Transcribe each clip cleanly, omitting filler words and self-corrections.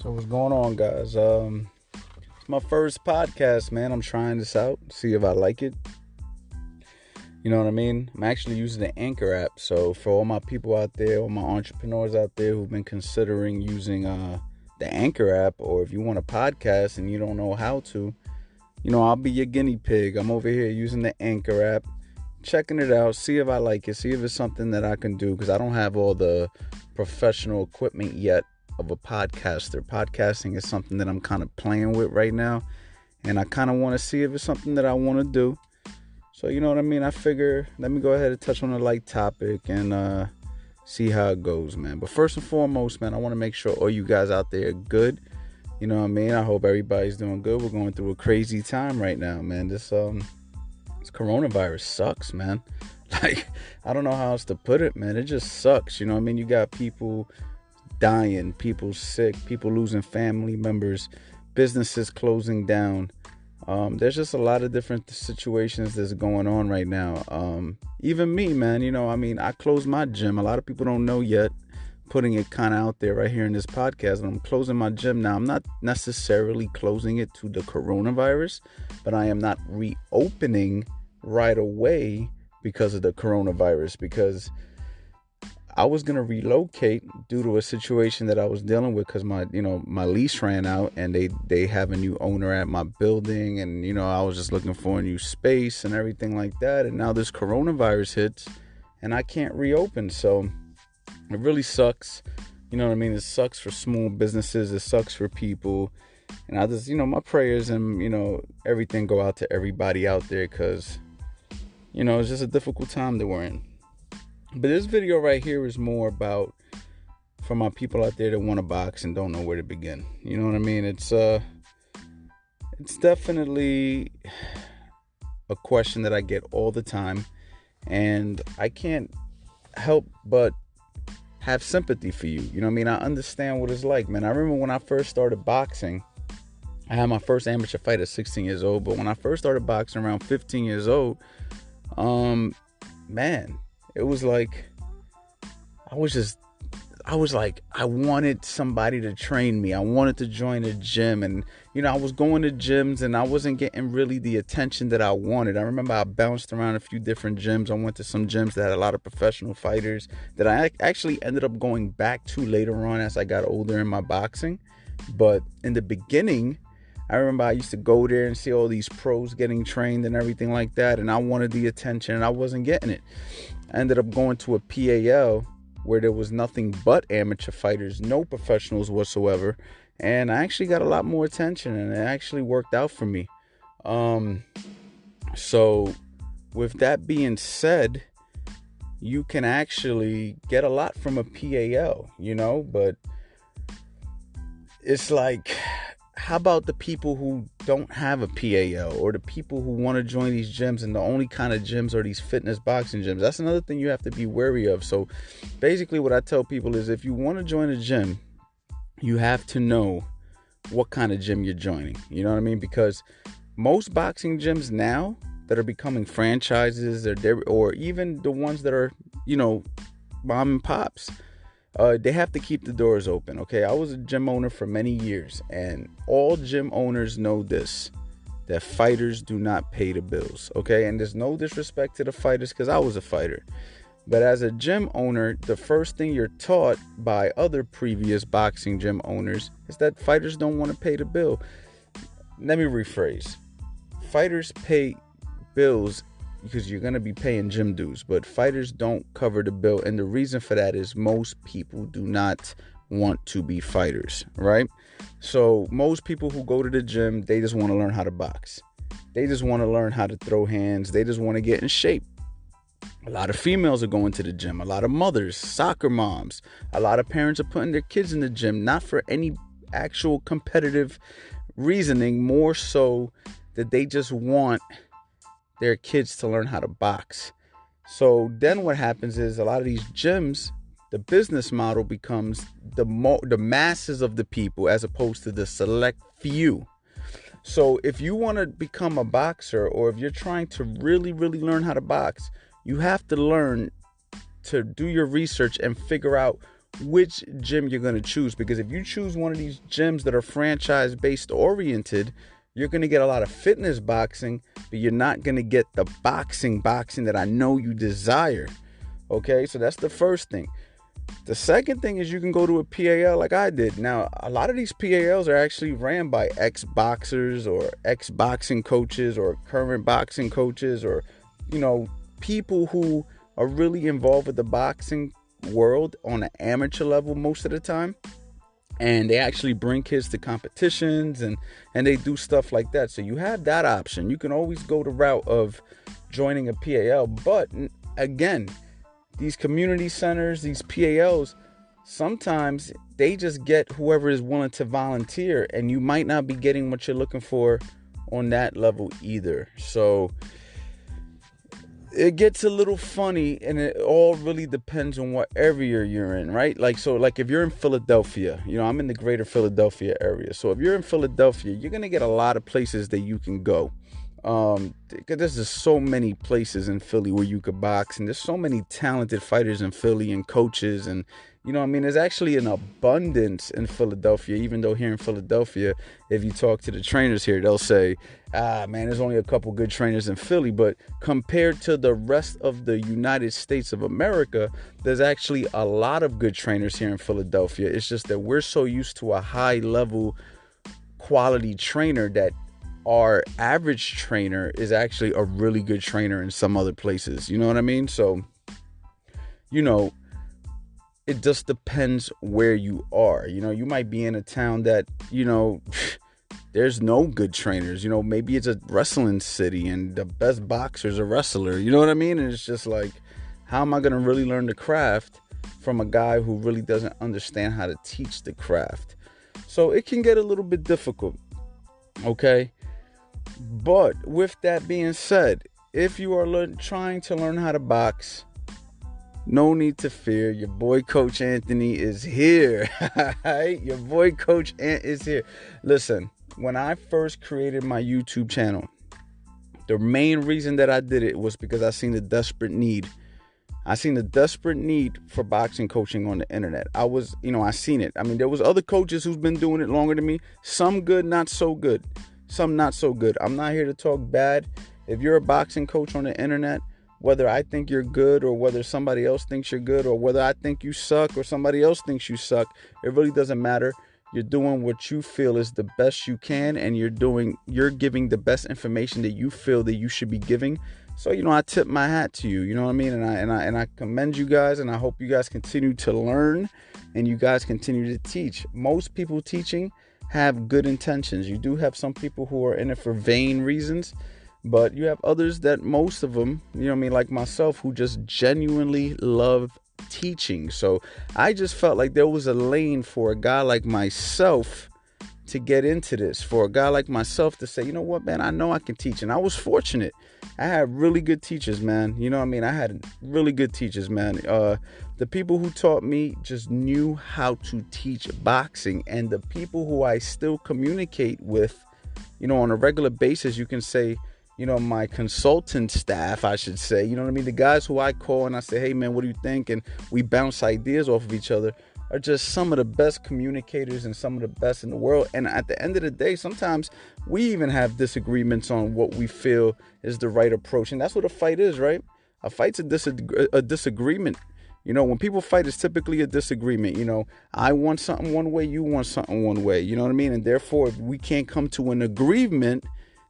So what's going on, guys? It's my first podcast, man. I'm trying this out, see if I like it. You know what I mean? I'm actually using the Anchor app. So for all my people out there, all my entrepreneurs out there who've been considering using the Anchor app, or if you want a podcast and you don't know how to, I'll be your guinea pig. I'm over here using the Anchor app, checking it out, see if I like it, see if it's something that I can do, because I don't have all the professional equipment yet of a podcaster. Podcasting is something that I'm kind of playing with right now, and I kind of want to see if it's something that I want to do. So you know what I mean? I figure let me go ahead and touch on a light topic and see how it goes, man. But first and foremost, man, I want to make sure all you guys out there are good. You know what I mean? I hope everybody's doing good. We're going through a crazy time right now, man. This coronavirus sucks, man. Like, I don't know how else to put it, man. It just sucks. You know what I mean? You got people dying, people sick, people losing family members, businesses closing down. There's just a lot of different situations that's going on right now. Even me, man, I closed my gym. A lot of people don't know yet, putting it kind of out there right here in this podcast, but I'm closing my gym now. I'm not necessarily closing it to the coronavirus, but I am not reopening right away because of the coronavirus, because I was going to relocate due to a situation that I was dealing with, because my lease ran out, and they have a new owner at my building, and I was just looking for a new space and everything like that. And now this coronavirus hits and I can't reopen. So it really sucks. You know what I mean? It sucks for small businesses. It sucks for people. And I just, my prayers and, everything go out to everybody out there, because, it's just a difficult time that we're in. But this video right here is more about for my people out there that want to box and don't know where to begin. You know what I mean? It's definitely a question that I get all the time, and I can't help but have sympathy for you. You know what I mean? I understand what it's like, man. I remember when I first started boxing, I had my first amateur fight at 16 years old, but when I first started boxing around 15 years old, man, it was like, I was like, I wanted somebody to train me. I wanted to join a gym, and, I was going to gyms and I wasn't getting really the attention that I wanted. I remember I bounced around a few different gyms. I went to some gyms that had a lot of professional fighters that I actually ended up going back to later on as I got older in my boxing. But in the beginning, I remember I used to go there and see all these pros getting trained and everything like that, and I wanted the attention and I wasn't getting it. I ended up going to a PAL where there was nothing but amateur fighters, no professionals whatsoever, and I actually got a lot more attention, and it actually worked out for me. So with that being said, you can actually get a lot from a PAL, but it's like, how about the people who don't have a PAL, or the people who want to join these gyms, and the only kind of gyms are these fitness boxing gyms? That's another thing you have to be wary of. So basically what I tell people is, if you want to join a gym, you have to know what kind of gym you're joining. You know what I mean? Because most boxing gyms now that are becoming franchises, or even the ones that are, mom and pops, they have to keep the doors open. Okay, I was a gym owner for many years, and all gym owners know this, that fighters do not pay the bills. Okay, and there's no disrespect to the fighters, because I was a fighter. But as a gym owner, the first thing you're taught by other previous boxing gym owners is that fighters don't want to pay the bill. Let me rephrase. Fighters pay bills because you're going to be paying gym dues, but fighters don't cover the bill. And the reason for that is most people do not want to be fighters, right? So most people who go to the gym, they just want to learn how to box. They just want to learn how to throw hands. They just want to get in shape. A lot of females are going to the gym. A lot of mothers, soccer moms, a lot of parents are putting their kids in the gym, not for any actual competitive reasoning, more so that they just want their kids to learn how to box. So then what happens is, a lot of these gyms, the business model becomes the masses of the people as opposed to the select few. So if you want to become a boxer, or if you're trying to really, really learn how to box, you have to learn to do your research and figure out which gym you're going to choose. Because if you choose one of these gyms that are franchise-based oriented, you're going to get a lot of fitness boxing, but you're not going to get the boxing that I know you desire. Okay, so that's the first thing. The second thing is you can go to a PAL like I did. Now, a lot of these PALs are actually ran by ex-boxers or ex-boxing coaches or current boxing coaches, or, people who are really involved with the boxing world on an amateur level most of the time. And they actually bring kids to competitions and they do stuff like that. So you have that option. You can always go the route of joining a PAL. But again, these community centers, these PALs, sometimes they just get whoever is willing to volunteer, and you might not be getting what you're looking for on that level either. So it gets a little funny, and it all really depends on what area you're in, right? Like if you're in Philadelphia, I'm in the greater Philadelphia area. So if you're in Philadelphia, you're going to get a lot of places that you can go. There's just so many places in Philly where you could box, and there's so many talented fighters in Philly and coaches, and there's actually an abundance in Philadelphia. Even though here in Philadelphia, if you talk to the trainers here, they'll say, there's only a couple good trainers in Philly. But compared to the rest of the United States of America, there's actually a lot of good trainers here in Philadelphia. It's just that we're so used to a high level quality trainer that our average trainer is actually a really good trainer in some other places. You know what I mean? So, it just depends where you are. You might be in a town that, there's no good trainers. Maybe it's a wrestling city and the best boxer's a wrestler. You know what I mean? And it's just like, how am I going to really learn the craft from a guy who really doesn't understand how to teach the craft? So it can get a little bit difficult. Okay? But with that being said, if you are trying to learn how to box, no need to fear. Your boy Coach Anthony is here. Your boy Coach Ant is here. Listen, when I first created my YouTube channel, the main reason that I did it was because I seen the desperate need. I seen the desperate need for boxing coaching on the internet. I seen it. There was other coaches who's been doing it longer than me. Some good, not so good. Some not so good. I'm not here to talk bad. If you're a boxing coach on the internet, whether I think you're good or whether somebody else thinks you're good or whether I think you suck or somebody else thinks you suck, it really doesn't matter. You're doing what you feel is the best you can, and you're giving the best information that you feel that you should be giving. So, I tip my hat to you, you know what I mean? And I commend you guys, and I hope you guys continue to learn and you guys continue to teach. Most people teaching have good intentions. You do have some people who are in it for vain reasons, but you have others that, most of them, like myself, who just genuinely love teaching. So I just felt like there was a lane for a guy like myself to get into this, for a guy like myself to say, you know what, man, I know I can teach. And I was fortunate. I had really good teachers, man. I had really good teachers, man. The people who taught me just knew how to teach boxing, and the people who I still communicate with, on a regular basis, you can say, my consultant staff, I should say, the guys who I call and I say, hey man, what do you think? And we bounce ideas off of each other, are just some of the best communicators and some of the best in the world. And at the end of the day, sometimes we even have disagreements on what we feel is the right approach. And that's what a fight is, right? A fight's a disagreement. When people fight, it's typically a disagreement. I want something one way, you want something one way. You know what I mean? And therefore, if we can't come to an agreement,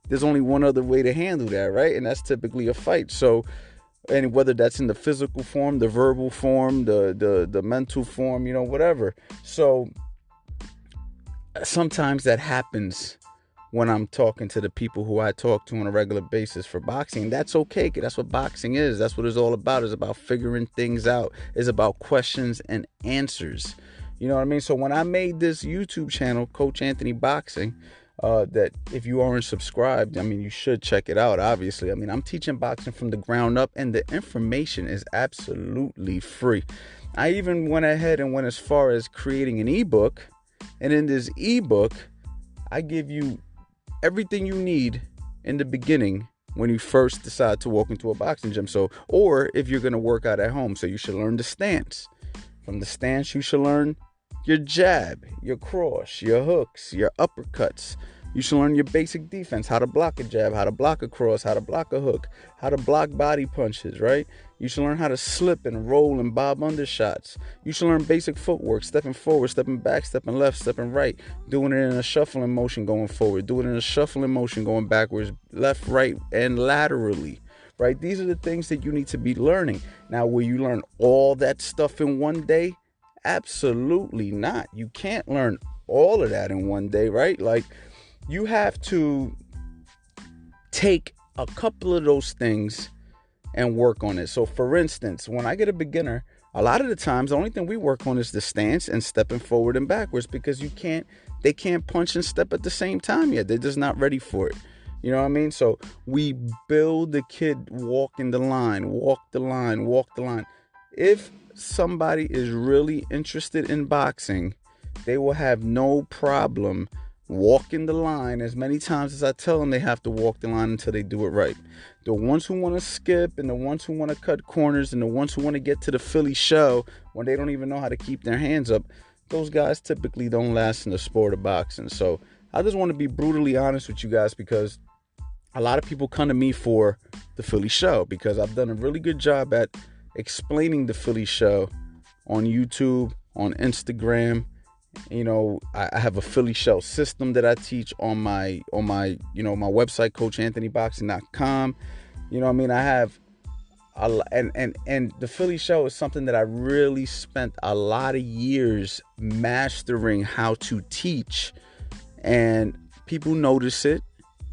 there's only one other way to handle that, right? And that's typically a fight. So, and whether that's in the physical form, the verbal form, the mental form, whatever. So sometimes that happens when I'm talking to the people who I talk to on a regular basis for boxing. That's okay, because that's what boxing is. That's what it's all about. It's about figuring things out. It's about questions and answers. You know what I mean? So when I made this YouTube channel, Coach Anthony Boxing, that if you aren't subscribed, you should check it out, obviously. I'm teaching boxing from the ground up, and the information is absolutely free. I even went ahead and went as far as creating an ebook, and in this ebook, I give you everything you need in the beginning when you first decide to walk into a boxing gym. So, or if you're going to work out at home, so you should learn the stance. From the stance, you should learn your jab, your cross, your hooks, your uppercuts. You should learn your basic defense, how to block a jab, how to block a cross, how to block a hook, how to block body punches, right? You should learn how to slip and roll and bob undershots. You should learn basic footwork, stepping forward, stepping back, stepping left, stepping right, doing it in a shuffling motion going forward, doing it in a shuffling motion going backwards, left, right, and laterally, right? These are the things that you need to be learning. Now, will you learn all that stuff in one day? Absolutely not. You can't learn all of that in one day, right? Like, you have to take a couple of those things and work on it. So for instance, when I get a beginner, a lot of the times the only thing we work on is the stance and stepping forward and backwards, because they can't punch and step at the same time yet. They're just not ready for it. You know what I mean? So we build the kid walking the line, walk the line, walk the line. If somebody is really interested in boxing, they will have no problem walking the line as many times as I tell them they have to walk the line until they do it right. The ones who want to skip and the ones who want to cut corners and the ones who want to get to the Philly show when they don't even know how to keep their hands up, those guys typically don't last in the sport of boxing. So I just want to be brutally honest with you guys, because a lot of people come to me for the Philly show, because I've done a really good job at explaining the Philly show on YouTube, on Instagram. You know, I have a Philly show system that I teach on my my website, coachanthonyboxing.com. You know what I mean? I have and the Philly show is something that I really spent a lot of years mastering how to teach, and people notice it,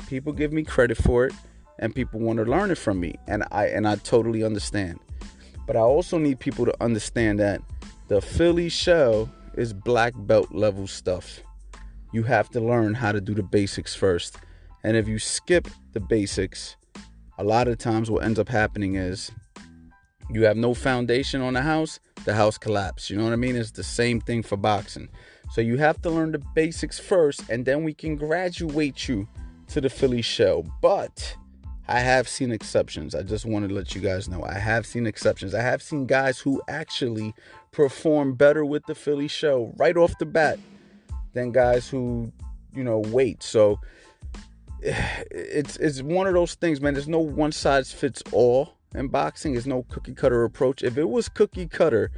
people give me credit for it, and people want to learn it from me, and I totally understand. But I also need people to understand that the Philly show is black belt level stuff. You have to learn how to do the basics first. And if you skip the basics, a lot of times what ends up happening is you have no foundation on the house collapses. You know what I mean? It's the same thing for boxing. So you have to learn the basics first, and then we can graduate you to the Philly show. But I have seen exceptions. I just want to let you guys know. I have seen exceptions. I have seen guys who actually perform better with the Philly show right off the bat than guys who, wait. So it's one of those things, man. There's no one size fits all in boxing. There's no cookie cutter approach. If it was cookie cutter,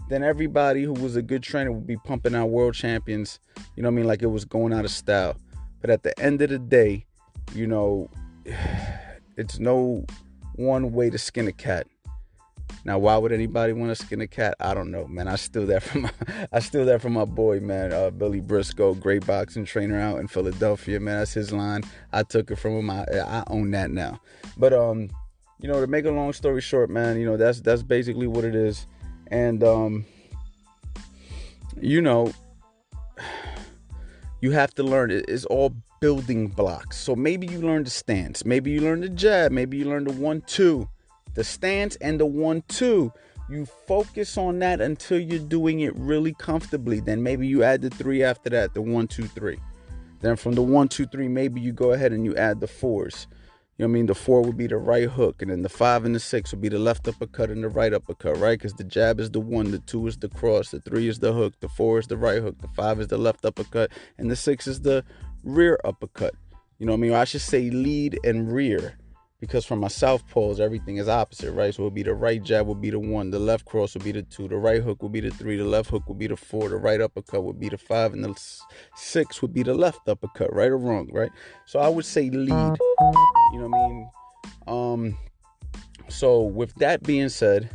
then everybody who was a good trainer would be pumping out world champions. You know what I mean? Like it was going out of style. But at the end of the day, it's no one way to skin a cat. Now, why would anybody want to skin a cat? I don't know, man. I steal that from my boy, man, Billy Briscoe, great boxing trainer out in Philadelphia, man. That's his line. I took it from him. I own that now. But to make a long story short, man, that's basically what it is. And you have to learn. It's all building blocks. So maybe you learn the stance, maybe you learn the jab, maybe you learn the 1-2, the stance and the 1-2. You focus on that until you're doing it really comfortably. Then maybe you add the 3 after that, the 1-2-3. Then from the 1-2-3, maybe you go ahead and you add the 4s. You know what I mean? The 4 would be the right hook, and then the 5 and the 6 would be the left uppercut and the right uppercut, right? Because the jab is the 1, the 2 is the cross, the 3 is the hook, the 4 is the right hook, the 5 is the left uppercut, and the 6 is the rear uppercut. You know what I mean? Or I should say lead and rear, because from my southpaws, everything is opposite, right? So it would be the right jab would be the 1, the left cross would be the 2, the right hook would be the 3, the left hook would be the 4, the right uppercut would be the 5, and the 6 would be the left uppercut, right or wrong, right? So I would say lead. You know what I mean? So with that being said,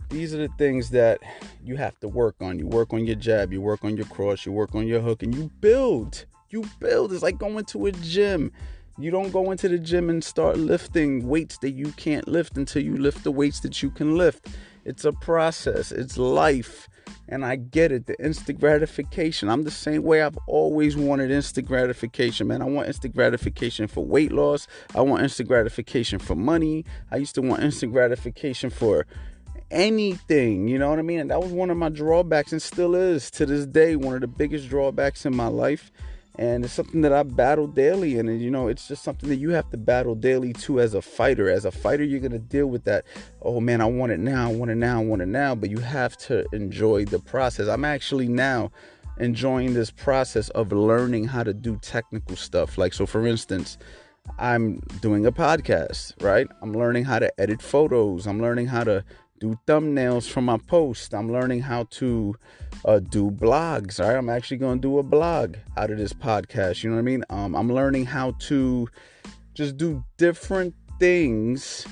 these are the things that you have to work on. You work on your jab, you work on your cross, you work on your hook, and you build. It's like going to a gym. You don't go into the gym and start lifting weights that you can't lift until you lift the weights that you can lift. It's a process. It's life. And I get it. The instant gratification. I'm the same way. I've always wanted instant gratification, man. I want instant gratification for weight loss. I want instant gratification for money. I used to want instant gratification for anything. You know what I mean? And that was one of my drawbacks, and still is to this day one of the biggest drawbacks in my life. And it's something that I battle daily. And, it's just something that you have to battle daily too as a fighter. As a fighter, you're going to deal with that. Oh, man, I want it now. I want it now. I want it now. But you have to enjoy the process. I'm actually now enjoying this process of learning how to do technical stuff. Like, so for instance, I'm doing a podcast, right? I'm learning how to edit photos. I'm learning how to do thumbnails for my post. I'm learning how to do blogs. All right, I'm actually going to do a blog out of this podcast. You know what I mean? I'm learning how to just do different things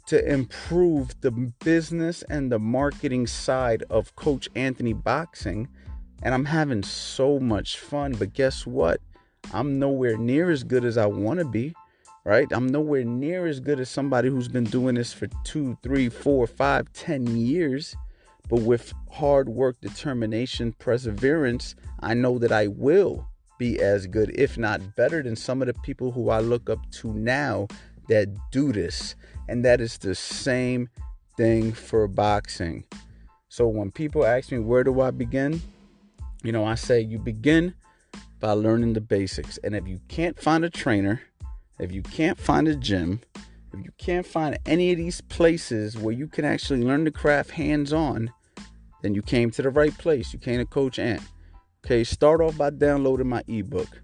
to improve the business and the marketing side of Coach Anthony Boxing. And I'm having so much fun. But guess what? I'm nowhere near as good as I want to be. Right? I'm nowhere near as good as somebody who's been doing this for 2, 3, 4, 5, 10 years. But with hard work, determination, perseverance, I know that I will be as good, if not better, than some of the people who I look up to now that do this. And that is the same thing for boxing. So when people ask me, where do I begin? I say you begin by learning the basics. And if you can't find a trainer, if you can't find a gym, if you can't find any of these places where you can actually learn the craft hands-on, then you came to the right place. You came to Coach Ant. Okay, start off by downloading my ebook.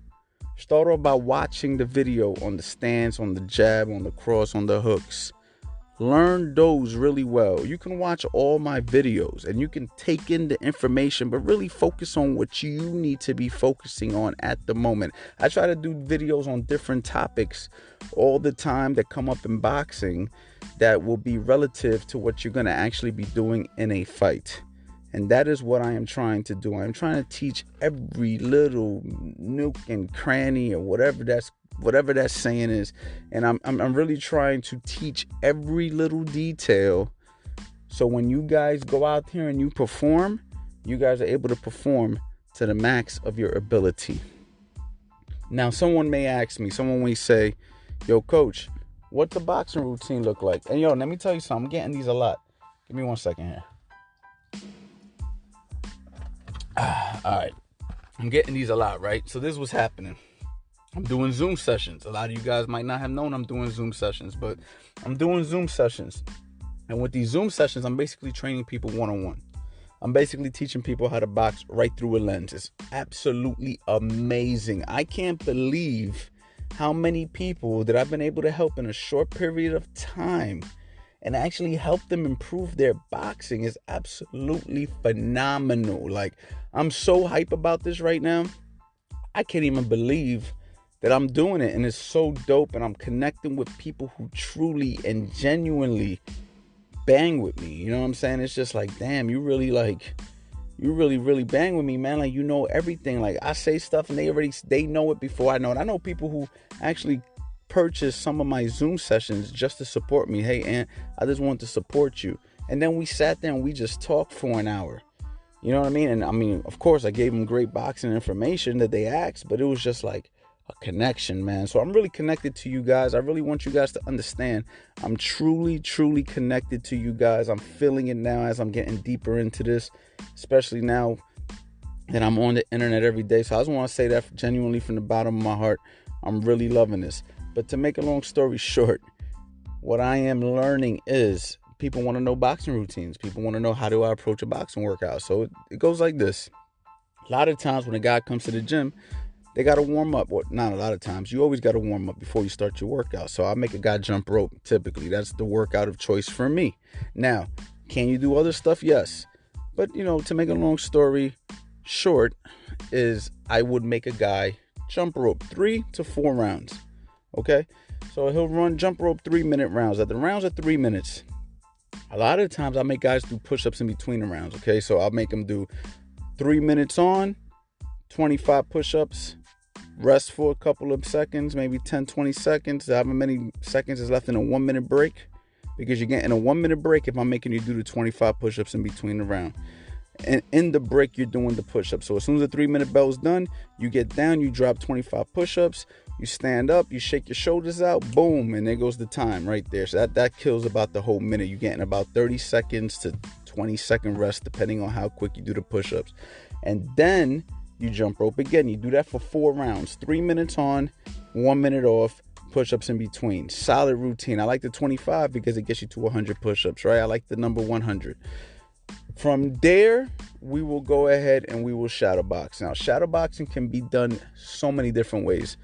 Start off by watching the video on the stance, on the jab, on the cross, on the hooks. Learn those really well. You can watch all my videos and you can take in the information, but really focus on what you need to be focusing on at the moment. I try to do videos on different topics all the time that come up in boxing that will be relative to what you're going to actually be doing in a fight. And that is what I am trying to do. I'm trying to teach every little nook and cranny or whatever that saying is. And I'm really trying to teach every little detail. So when you guys go out here and you perform, you guys are able to perform to the max of your ability. Now, someone may ask me, someone may say, yo, coach, what's a boxing routine look like? And yo, let me tell you something. I'm getting these a lot. Give me 1 second here. All right. I'm getting these a lot, right? So this is what's happening. I'm doing Zoom sessions. A lot of you guys might not have known I'm doing Zoom sessions, but I'm doing Zoom sessions. And with these Zoom sessions, I'm basically training people one-on-one. I'm basically teaching people how to box right through a lens. It's absolutely amazing. I can't believe how many people that I've been able to help in a short period of time and actually help them improve their boxing is absolutely phenomenal. Like, I'm so hype about this right now. I can't even believe that I'm doing it, and it's so dope, and I'm connecting with people who truly and genuinely bang with me. You know what I'm saying? It's just like, damn, you really bang with me, man. Like, you know everything. Like, I say stuff and they know it before I know it. I know people who actually purchase some of my Zoom sessions just to support me. Hey, Aunt, I just want to support you. And then we sat there and we just talked for an hour. You know what I mean? And I mean, of course, I gave them great boxing information that they asked, but it was just like a connection, man. So I'm really connected to you guys. I really want you guys to understand I'm truly, truly connected to you guys. I'm feeling it now as I'm getting deeper into this, especially now that I'm on the internet every day. So I just want to say that genuinely from the bottom of my heart. I'm really loving this. But to make a long story short, what I am learning is people want to know boxing routines. People want to know, how do I approach a boxing workout? So it goes like this. A lot of times when a guy comes to the gym, they got to warm up. Well, not a lot of times. You always got to warm up before you start your workout. So I make a guy jump rope, typically. That's the workout of choice for me. Now, can you do other stuff? Yes. But, to make a long story short, is I would make a guy jump rope 3 to 4 rounds. Okay? So he'll run jump rope 3-minute rounds. The rounds are 3 minutes. A lot of times I make guys do push-ups in between the rounds. Okay? So I'll make them do 3 minutes on, 25 push-ups, rest for a couple of seconds, maybe 10, 20 seconds, however many seconds is left in a 1-minute break, because you're getting a 1-minute break if I'm making you do the 25 push-ups in between the round. And in the break, you're doing the push-ups. So as soon as the 3-minute bell is done, you get down, you drop 25 push-ups, you stand up, you shake your shoulders out, boom, and there goes the time right there. So that kills about the whole minute. You're getting about 30 seconds to 20-second rest, depending on how quick you do the push-ups. And then you jump rope again. You do that for 4 rounds, 3 minutes on, 1 minute off, push-ups in between. Solid routine. I like the 25 because it gets you to 100 push-ups, right? I like the number 100. From there, we will go ahead and we will shadow box. Now, shadow boxing can be done so many different ways.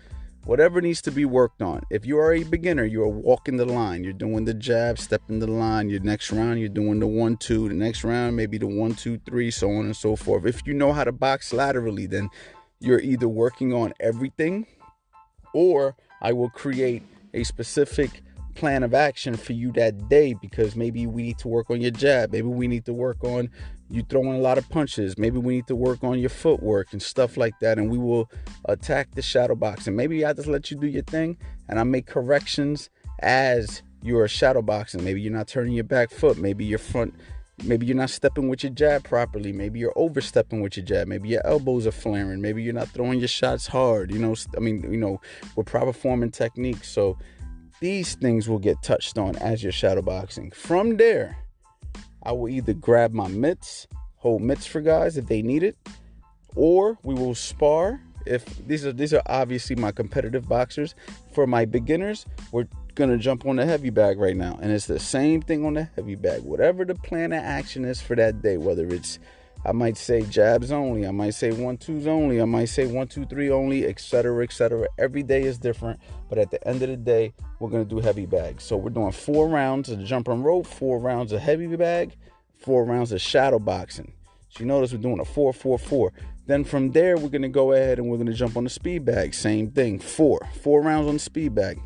Whatever needs to be worked on. If you are a beginner, you are walking the line. You're doing the jab, stepping the line. Your next round, you're doing the 1-2. The next round, maybe the 1-2-3, so on and so forth. If you know how to box laterally, then you're either working on everything, or I will create a specific plan of action for you that day, because maybe we need to work on your jab. Maybe we need to work on you throwing a lot of punches. Maybe we need to work on your footwork and stuff like that. And we will attack the shadow boxing. Maybe I just let you do your thing and I make corrections as you're shadow boxing. Maybe you're not turning your back foot. Maybe maybe you're not stepping with your jab properly. Maybe you're overstepping with your jab. Maybe your elbows are flaring. Maybe you're not throwing your shots hard. With proper form and technique. So these things will get touched on as you're shadow boxing. From there, I will either grab my mitts, hold mitts for guys if they need it, or we will spar. If these are obviously my competitive boxers. For my beginners, we're gonna jump on the heavy bag right now, and it's the same thing on the heavy bag. Whatever the plan of action is for that day, whether it's, I might say jabs only, I might say 1-2s only, I might say 1-2-3 only, etc., etc. Every day is different, but at the end of the day, we're going to do heavy bags. So we're doing 4 rounds of jumping rope, 4 rounds of heavy bag, 4 rounds of shadow boxing. So you notice we're doing a 4-4-4. Then from there, we're going to go ahead and we're going to jump on the speed bag. Same thing, 4 rounds on the speed bag.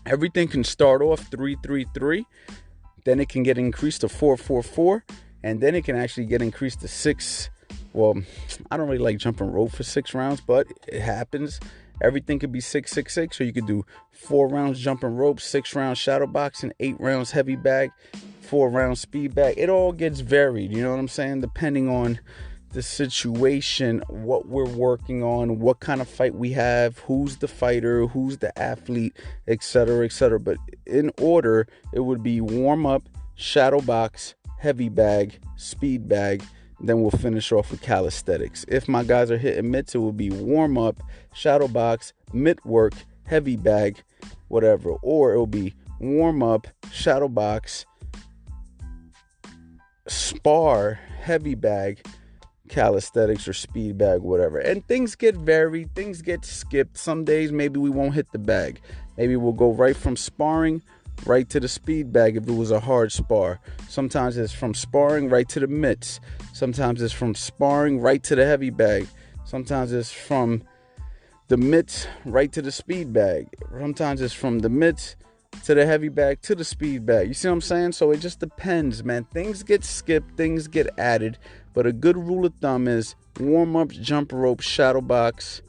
Everything can start off 3-3-3. Then it can get increased to 4-4-4. And then it can actually get increased to 6. Well, I don't really like jumping rope for 6 rounds, but it happens. Everything could be 6-6-6. So you could do 4 rounds jumping rope, 6 rounds shadow boxing, 8 rounds heavy bag, 4 rounds speed bag. It all gets varied, you know what I'm saying? Depending on the situation, what we're working on, what kind of fight we have, who's the fighter, who's the athlete, etc., etc. But in order, it would be warm up, shadow box, heavy bag, speed bag, then we'll finish off with calisthenics. If my guys are hitting mitts, it will be warm up, shadow box, mitt work, heavy bag, whatever. Or it will be warm up, shadow box, spar, heavy bag, calisthenics, or speed bag, whatever. And things get varied, things get skipped. Some days maybe we won't hit the bag. Maybe we'll go right from sparring right to the speed bag if it was a hard spar. Sometimes it's from sparring right to the mitts. Sometimes it's from sparring right to the heavy bag. Sometimes it's from the mitts right to the speed bag. Sometimes it's from the mitts to the heavy bag to the speed bag. You see what I'm saying? So it just depends, man. Things get skipped, things get added. But a good rule of thumb is warm-ups, jump rope, shadow box,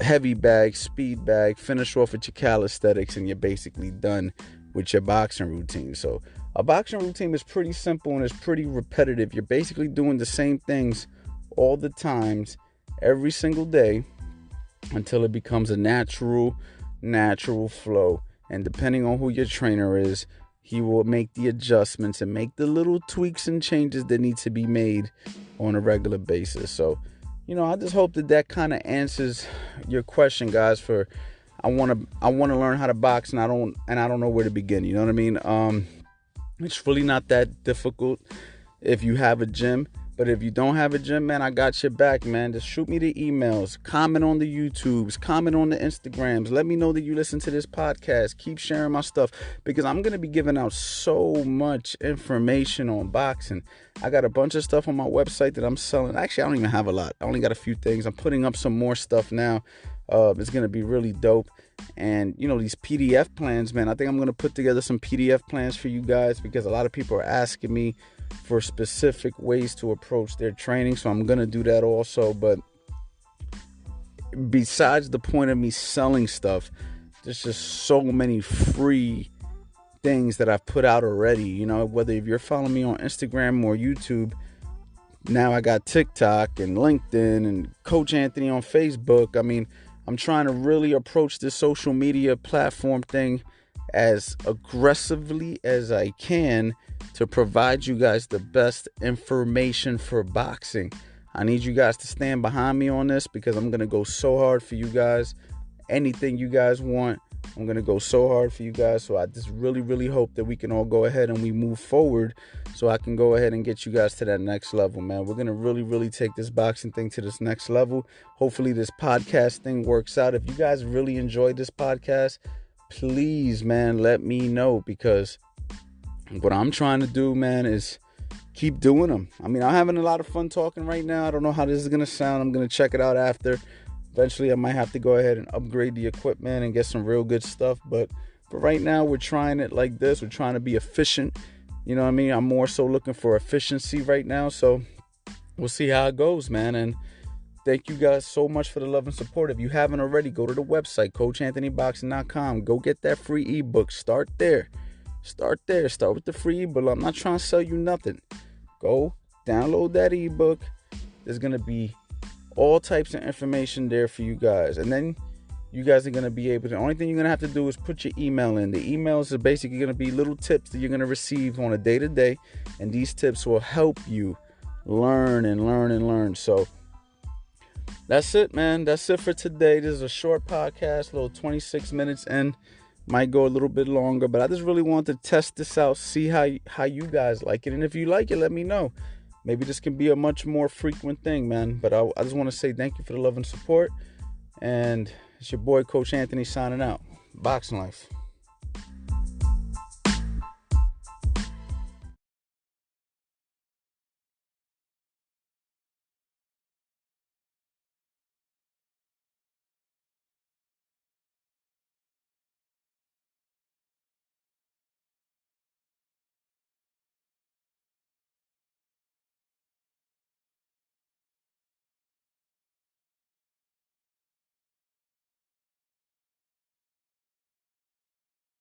heavy bag, speed bag, finish off with your calisthenics, and you're basically done with your boxing routine. So a boxing routine is pretty simple and it's pretty repetitive. You're basically doing the same things all the times, every single day, until it becomes a natural flow. And depending on who your trainer is, he will make the adjustments and make the little tweaks and changes that need to be made on a regular basis. So, I just hope that kind of answers your question, guys. For I want to learn how to box, and I don't know where to begin. You know what I mean? It's really not that difficult if you have a gym. But if you don't have a gym, man, I got your back, man. Just shoot me the emails, comment on the YouTubes, comment on the Instagrams. Let me know that you listen to this podcast. Keep sharing my stuff, because I'm going to be giving out so much information on boxing. I got a bunch of stuff on my website that I'm selling. Actually, I don't even have a lot. I only got a few things. I'm putting up some more stuff now. It's going to be really dope. And, these PDF plans, man, I think I'm going to put together some PDF plans for you guys, because a lot of people are asking me for specific ways to approach their training. So I'm going to do that also. But besides the point of me selling stuff, there's just so many free things that I've put out already. Whether if you're following me on Instagram or YouTube, now I got TikTok and LinkedIn and Coach Anthony on Facebook. I mean, I'm trying to really approach this social media platform thing as aggressively as I can to provide you guys the best information for boxing. I need you guys to stand behind me on this because I'm going to go so hard for you guys. Anything you guys want, I'm going to go so hard for you guys. So I just really, really hope that we can all go ahead and we move forward so I can go ahead and get you guys to that next level, man. We're going to really, really take this boxing thing to this next level. Hopefully this podcast thing works out. If you guys really enjoyed this podcast, please, man, let me know, because what I'm trying to do, man, is keep doing them. I mean, I'm having a lot of fun talking right now. I don't know how this is going to sound. I'm going to check it out after. Eventually, I might have to go ahead and upgrade the equipment and get some real good stuff. But for right now, we're trying it like this. We're trying to be efficient. You know what I mean? I'm more so looking for efficiency right now. So we'll see how it goes, man. And thank you guys so much for the love and support. If you haven't already, go to the website, coachanthonyboxing.com. Go get that free ebook. Start there. Start with the free ebook. I'm not trying to sell you nothing. Go download that ebook. There's going to be all types of information there for you guys. And then you guys are going to be able to, the only thing you're going to have to do is put your email in. The emails are basically going to be little tips that you're going to receive on a day-to-day. And these tips will help you learn and learn and learn. So that's it, man. That's it for today. This is a short podcast, a little 26 minutes in. Might go a little bit longer, but I just really want to test this out, see how you guys like it. And if you like it, let me know. Maybe this can be a much more frequent thing, man. But I just want to say thank you for the love and support. And it's your boy, Coach Anthony, signing out. Boxing Life.